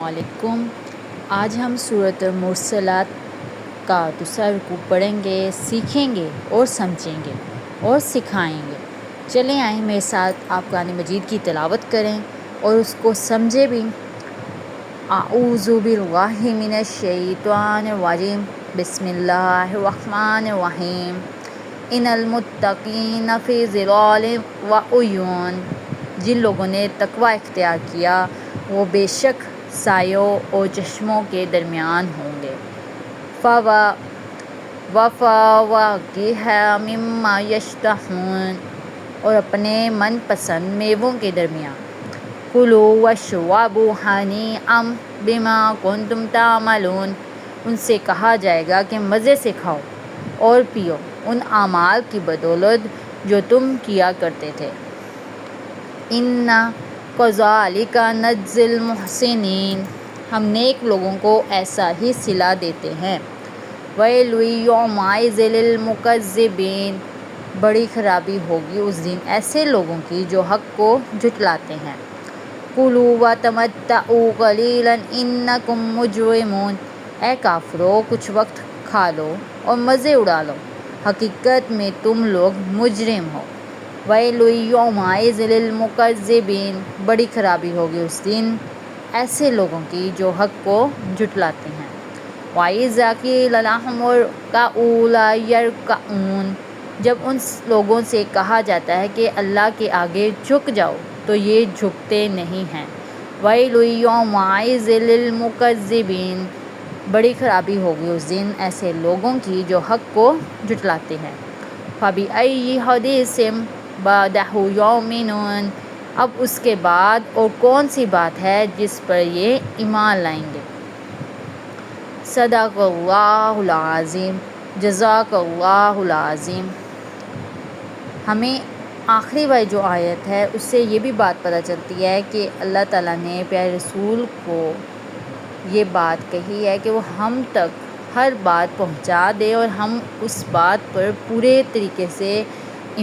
علیکم۔ آج ہم سورۃ المرسلات کا دوسرا رکوع پڑھیں گے، سیکھیں گے اور سمجھیں گے اور سکھائیں گے۔ چلیں آئیں میرے ساتھ آپ قرآن مجید کی تلاوت کریں اور اس کو سمجھیں بھی۔ اعوذ باللہ من الشیطان الرجیم، بسم اللہ الرحمن الرحیم۔ ان المتقین فی ظلال و عیون، جن لوگوں نے تقوی اختیار کیا وہ بے شک سایوں اور چشموں کے درمیان ہوں گے۔ وفواکہ مما یشتہون، اور اپنے من پسند میووں کے درمیان۔ کلوا واشربوا ہنیئا بما کنتم تعملون، ان سے کہا جائے گا کہ مزے سے کھاؤ اور پیو ان اعمال کی بدولت جو تم کیا کرتے تھے۔ انا کذالک نجزی المحسنین، ہم نیک لوگوں کو ایسا ہی صلہ دیتے ہیں۔ ویل یومئذ للمکذبین، بڑی خرابی ہوگی اس دن ایسے لوگوں کی جو حق کو جھٹلاتے ہیں۔ کلوا وتمتعوا قلیلا انکم مجرمون، اے کافرو کچھ وقت کھا لو اور مزے اڑا لو، حقیقت میں تم لوگ مجرم ہو۔ ویل یومئذ للمکذبین، بڑی خرابی ہوگی اس دن ایسے لوگوں کی جو حق کو جھٹلاتے ہیں۔ وَإِذَا قِيلَ لَهُمُ ارْكَعُوا لَا يَرْكَعُونَ، جب ان لوگوں سے کہا جاتا ہے کہ اللہ کے آگے جھک جاؤ تو یہ جھکتے نہیں ہیں۔ وَيْلٌ يَوْمَئِذٍ لِّلْمُكَذِّبِينَ، بڑی خرابی ہوگی اس دن ایسے لوگوں کی جو حق کو جھٹلاتے ہیں۔ فَبِأَيِّ حَدِيثٍ بَعْدَهُ يُؤْمِنُونَ، اب اس کے بعد اور کون سی بات ہے جس پر یہ ایمان لائیں گے۔ صدق اللہ العظیم، جزاک اللہ العظیم۔ ہمیں آخری والی جو آیت ہے اس سے یہ بھی بات پتہ چلتی ہے کہ اللہ تعالیٰ نے پیارے رسول کو یہ بات کہی ہے کہ وہ ہم تک ہر بات پہنچا دے اور ہم اس بات پر پورے طریقے سے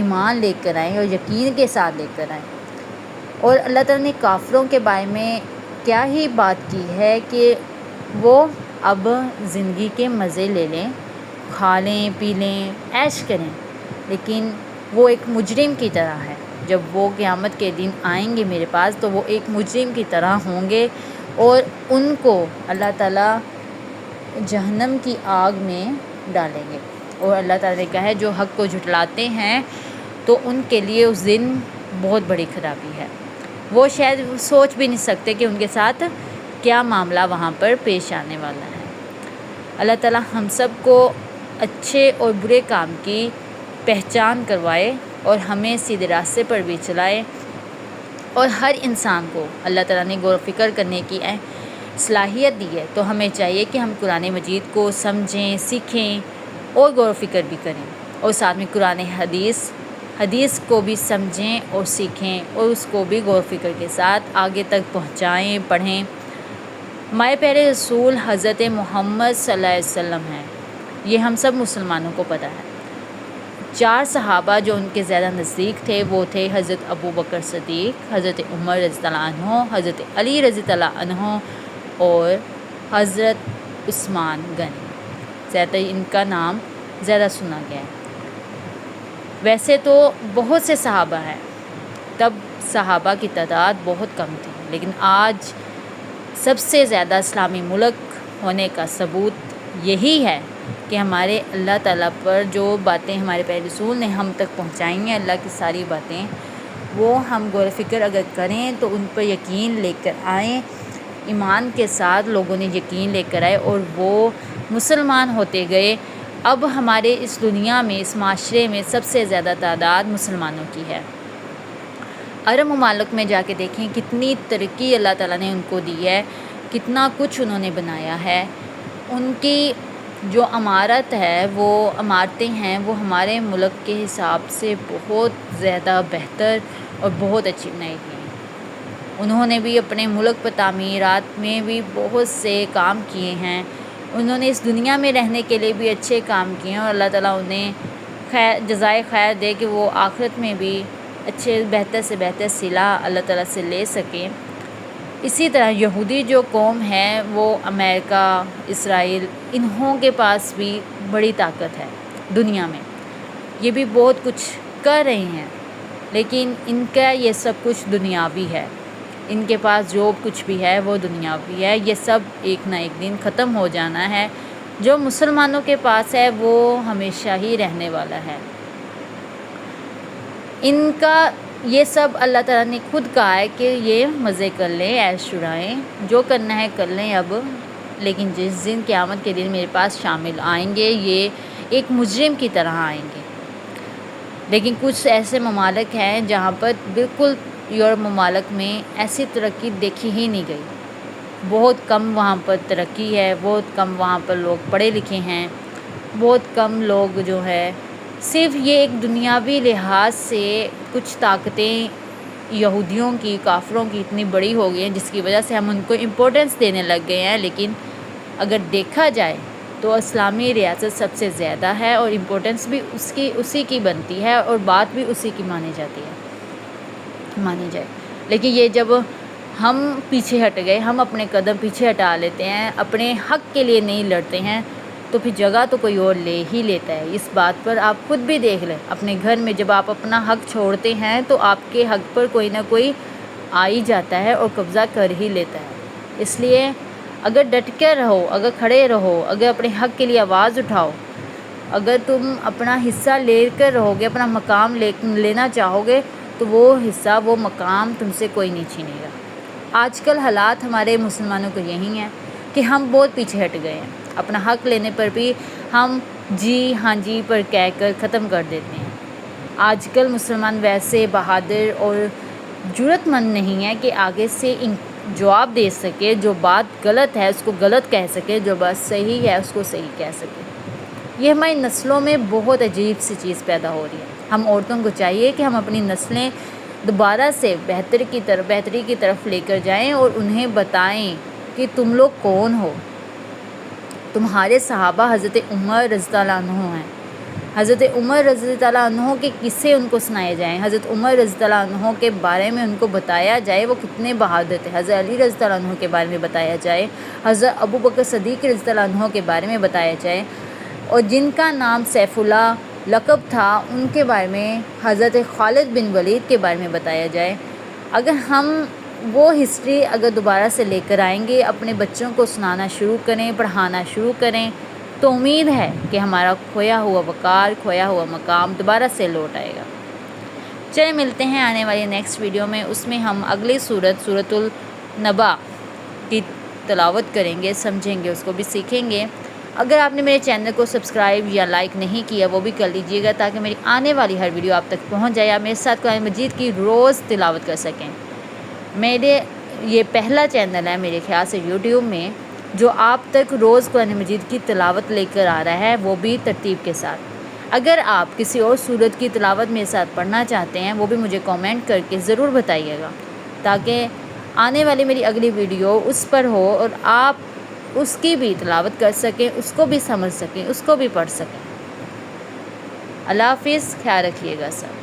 ایمان لے کر آئیں اور یقین کے ساتھ لے کر آئیں۔ اور اللہ تعالیٰ نے کافروں کے بارے میں کیا ہی بات کی ہے کہ وہ اب زندگی کے مزے لے لیں، کھا لیں پی لیں عیش کریں، لیکن وہ ایک مجرم کی طرح ہے۔ جب وہ قیامت کے دن آئیں گے میرے پاس تو وہ ایک مجرم کی طرح ہوں گے اور ان کو اللہ تعالیٰ جہنم کی آگ میں ڈالیں گے۔ اور اللہ تعالیٰ نے کہا ہے جو حق کو جھٹلاتے ہیں تو ان کے لیے اس دن بہت بڑی خرابی ہے۔ وہ شاید سوچ بھی نہیں سکتے کہ ان کے ساتھ کیا معاملہ وہاں پر پیش آنے والا ہے۔ اللہ تعالیٰ ہم سب کو اچھے اور برے کام کی پہچان کروائے اور ہمیں سیدھے راستے پر بھی چلائے، اور ہر انسان کو اللہ تعالیٰ نے غور و فکر کرنے کی صلاحیت دی ہے، تو ہمیں چاہیے کہ ہم قرآن مجید کو سمجھیں، سیکھیں اور غور و فکر بھی کریں، اور ساتھ میں قرآن حدیث کو بھی سمجھیں اور سیکھیں اور اس کو بھی غور و فکر کے ساتھ آگے تک پہنچائیں، پڑھیں۔ ہمارے پیارے رسول حضرت محمد صلی اللہ علیہ وسلم ہیں، یہ ہم سب مسلمانوں کو پتہ ہے۔ 4 صحابہ جو ان کے زیادہ نزدیک تھے وہ تھے حضرت ابو بکر صدیق، حضرت عمر رضی اللہ عنہ، حضرت علی رضی اللہ عنہ اور حضرت عثمان غنی۔ زیادہ ان کا نام زیادہ سنا گیا ہے۔ ویسے تو بہت سے صحابہ ہیں، تب صحابہ کی تعداد بہت کم تھی، لیکن آج سب سے زیادہ اسلامی ملک ہونے کا ثبوت یہی ہے کہ ہمارے اللہ تعالیٰ پر جو باتیں ہمارے پیارے رسول نے ہم تک پہنچائی ہیں، اللہ کی ساری باتیں، وہ ہم غور و فکر اگر کریں تو ان پر یقین لے کر آئیں، ایمان کے ساتھ لوگوں نے یقین لے کر آئے اور وہ مسلمان ہوتے گئے۔ اب ہمارے اس دنیا میں، اس معاشرے میں سب سے زیادہ تعداد مسلمانوں کی ہے۔ عرب ممالک میں جا کے دیکھیں کتنی ترقی اللہ تعالیٰ نے ان کو دی ہے، کتنا کچھ انہوں نے بنایا ہے۔ ان کی جو عمارت ہے، وہ عمارتیں ہیں، وہ ہمارے ملک کے حساب سے بہت زیادہ بہتر اور بہت اچھی بنائی گئی ہیں۔ انہوں نے بھی اپنے ملک پر تعمیرات میں بھی بہت سے کام کیے ہیں، انہوں نے اس دنیا میں رہنے کے لیے بھی اچھے کام کیے ہیں، اور اللہ تعالیٰ انہیں جزائے خیر دے کہ وہ آخرت میں بھی اچھے بہتر سے بہتر صلہ اللہ تعالیٰ سے لے سکیں۔ اسی طرح یہودی جو قوم ہے وہ امریکہ، اسرائیل، انہوں کے پاس بھی بڑی طاقت ہے دنیا میں، یہ بھی بہت کچھ کر رہے ہیں، لیکن ان کا یہ سب کچھ دنیاوی ہے، ان کے پاس جو کچھ بھی ہے وہ دنیاوی ہے، یہ سب ایک نہ ایک دن ختم ہو جانا ہے۔ جو مسلمانوں کے پاس ہے وہ ہمیشہ ہی رہنے والا ہے۔ ان کا یہ سب اللہ تعالیٰ نے خود کہا ہے کہ یہ مزے کر لیں، عیش اڑائیں، جو کرنا ہے کر لیں اب، لیکن جس دن قیامت کے دن میرے پاس شامل آئیں گے یہ ایک مجرم کی طرح آئیں گے۔ لیکن کچھ ایسے ممالک ہیں جہاں پر بالکل یورپ ممالک میں ایسی ترقی دیکھی ہی نہیں گئی، بہت کم وہاں پر ترقی ہے، بہت کم وہاں پر لوگ پڑھے لکھے ہیں، بہت کم لوگ جو ہے، صرف یہ ایک دنیاوی لحاظ سے کچھ طاقتیں یہودیوں کی، کافروں کی اتنی بڑی ہو گئی ہیں جس کی وجہ سے ہم ان کو امپورٹنس دینے لگ گئے ہیں، لیکن اگر دیکھا جائے تو اسلامی ریاست سب سے زیادہ ہے اور امپورٹنس بھی اسی کی بنتی ہے اور بات بھی اسی کی مانی جائے۔ لیکن یہ جب ہم پیچھے ہٹ گئے، ہم اپنے قدم پیچھے ہٹا لیتے ہیں، اپنے حق کے لیے نہیں لڑتے ہیں، تو پھر جگہ تو کوئی اور لے ہی لیتا ہے۔ اس بات پر آپ خود بھی دیکھ لیں، اپنے گھر میں جب آپ اپنا حق چھوڑتے ہیں تو آپ کے حق پر کوئی نہ کوئی آ ہی جاتا ہے اور قبضہ کر ہی لیتا ہے۔ اس لیے اگر ڈٹ کے رہو، اگر کھڑے رہو، اگر اپنے حق کے لیے آواز اٹھاؤ، اگر تم اپنا حصہ لے کر رہو گے، اپنا مقام لینا چاہو گے، تو وہ حصہ، وہ مقام تم سے کوئی نہیں چھینے گا۔ آج کل حالات ہمارے مسلمانوں کو یہی ہیں کہ ہم بہت پیچھے ہٹ گئے ہیں، اپنا حق لینے پر بھی ہم جی ہاں جی پر کہہ کر ختم کر دیتے ہیں۔ آج کل مسلمان ویسے بہادر اور جرأت مند نہیں ہے کہ آگے سے جواب دے سکے، جو بات غلط ہے اس کو غلط کہہ سکے، جو بات صحیح ہے اس کو صحیح کہہ سکے۔ یہ ہماری نسلوں میں بہت عجیب سی چیز پیدا ہو رہی ہے۔ ہم عورتوں کو چاہیے کہ ہم اپنی نسلیں دوبارہ سے بہتری کی طرف لے کر جائیں اور انہیں بتائیں کہ تم لوگ کون ہو۔ تمہارے صحابہ حضرت عمر رضی اللہ عنہ ہیں، حضرت عمر رضی اللہ عنہ کے قصے ان کو سنائے جائیں، حضرت عمر رضی اللہ عنہ کے بارے میں ان کو بتایا جائے وہ کتنے بہادر تھے، حضرت علی رضی اللہ عنہ کے بارے میں بتایا جائے، حضرت ابو بکر صدیق رضی اللہ عنہ کے بارے میں بتایا جائے، اور جن کا نام سیف اللہ لقب تھا ان کے بارے میں، حضرت خالد بن ولید کے بارے میں بتایا جائے۔ اگر ہم وہ ہسٹری اگر دوبارہ سے لے کر آئیں گے، اپنے بچوں کو سنانا شروع کریں، پڑھانا شروع کریں، تو امید ہے کہ ہمارا کھویا ہوا وقار، کھویا ہوا مقام دوبارہ سے لوٹ آئے گا۔ چلیں ملتے ہیں آنے والی نیکسٹ ویڈیو میں، اس میں ہم اگلی سورۃ النبا کی تلاوت کریں گے، سمجھیں گے، اس کو بھی سیکھیں گے۔ اگر آپ نے میرے چینل کو سبسکرائب یا لائک نہیں کیا وہ بھی کر لیجیے گا تاکہ میری آنے والی ہر ویڈیو آپ تک پہنچ جائے، آپ میرے ساتھ قرآن مجید کی روز تلاوت کر سکیں۔ میرے یہ پہلا چینل ہے میرے خیال سے یوٹیوب میں جو آپ تک روز قرآن مجید کی تلاوت لے کر آ رہا ہے، وہ بھی ترتیب کے ساتھ۔ اگر آپ کسی اور سورت کی تلاوت میرے ساتھ پڑھنا چاہتے ہیں وہ بھی مجھے کامنٹ کر کے ضرور بتائیے گا تاکہ آنے والی میری اگلی ویڈیو اس پر ہو اور آپ اس کی بھی تلاوت کر سکیں، اس کو بھی سمجھ سکیں، اس کو بھی پڑھ سکیں۔ اللہ حافظ، خیال رکھیے گا سب۔